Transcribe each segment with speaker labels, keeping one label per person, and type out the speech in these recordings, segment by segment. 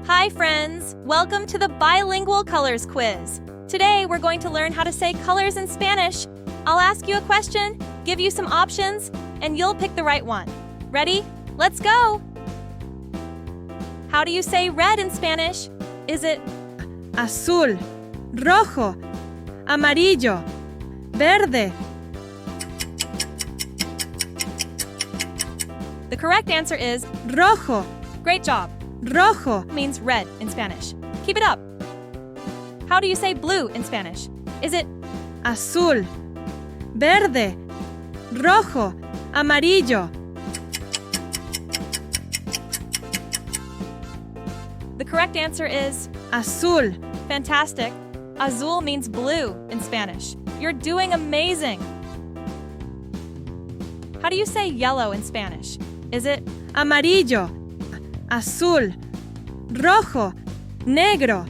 Speaker 1: Hi friends! Welcome to the Bilingual Colors Quiz. Today we're going to learn how to say colors in Spanish. I'll ask you a question, give you some options, and you'll pick the right one. Ready? Let's go! How do you say red in Spanish? Is it
Speaker 2: Azul, Rojo, Amarillo, Verde?
Speaker 1: The correct answer is
Speaker 2: Rojo,
Speaker 1: great job.
Speaker 2: Rojo.
Speaker 1: Means red in Spanish. Keep it up. How do you say blue in Spanish? Is it
Speaker 2: Azul, Verde, Rojo, Amarillo?
Speaker 1: The correct answer is
Speaker 2: Azul.
Speaker 1: fantastic. Azul means blue in Spanish. You're doing amazing. How do you say yellow in Spanish? Is it
Speaker 2: Amarillo, azul, rojo, negro?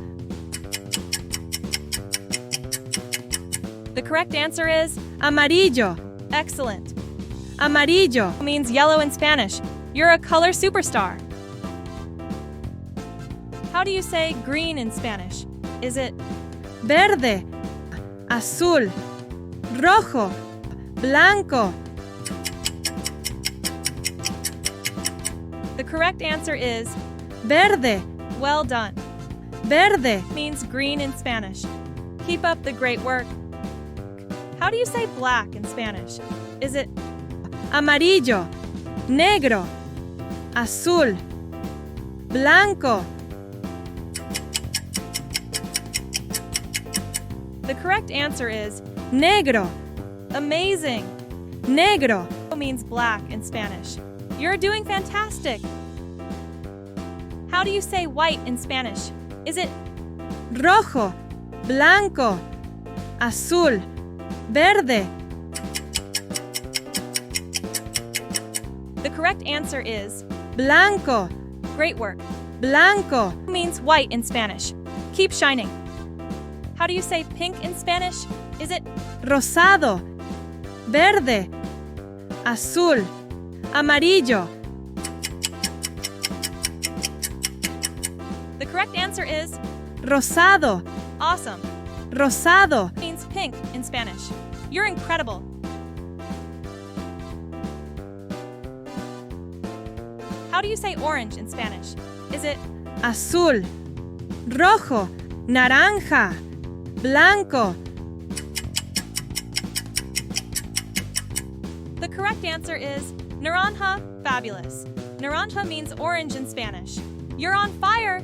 Speaker 1: The correct answer is
Speaker 2: Amarillo,
Speaker 1: excellent.
Speaker 2: amarillo.
Speaker 1: Means yellow in Spanish. You're a color superstar. How do you say green in Spanish? Is it
Speaker 2: Verde, azul, rojo, blanco?
Speaker 1: The correct answer is
Speaker 2: Verde,
Speaker 1: well done.
Speaker 2: verde.
Speaker 1: Means green in Spanish. Keep up the great work. How do you say black in Spanish? Is it
Speaker 2: Amarillo, negro, azul, blanco?
Speaker 1: The correct answer is
Speaker 2: Negro,
Speaker 1: amazing.
Speaker 2: negro.
Speaker 1: Means black in Spanish. You're doing fantastic. How do you say white in Spanish? Is it
Speaker 2: Rojo, blanco, azul, verde?
Speaker 1: The correct answer is
Speaker 2: Blanco,
Speaker 1: great work.
Speaker 2: blanco.
Speaker 1: Means white in Spanish. Keep shining. How do you say pink in Spanish? Is it
Speaker 2: Rosado, verde, azul, amarillo.
Speaker 1: The correct answer is
Speaker 2: Rosado,
Speaker 1: awesome.
Speaker 2: rosado.
Speaker 1: Means pink in Spanish. You're incredible. How do you say orange in Spanish? Is it
Speaker 2: Azul, rojo, naranja, blanco.
Speaker 1: The correct answer is naranja. Fabulous. Naranja means orange in Spanish. You're on fire.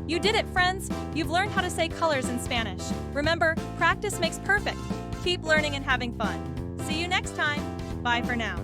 Speaker 1: You did it, friends. You've learned how to say colors in Spanish. Remember, practice makes perfect. Keep learning and having fun. See you next time. Bye for now.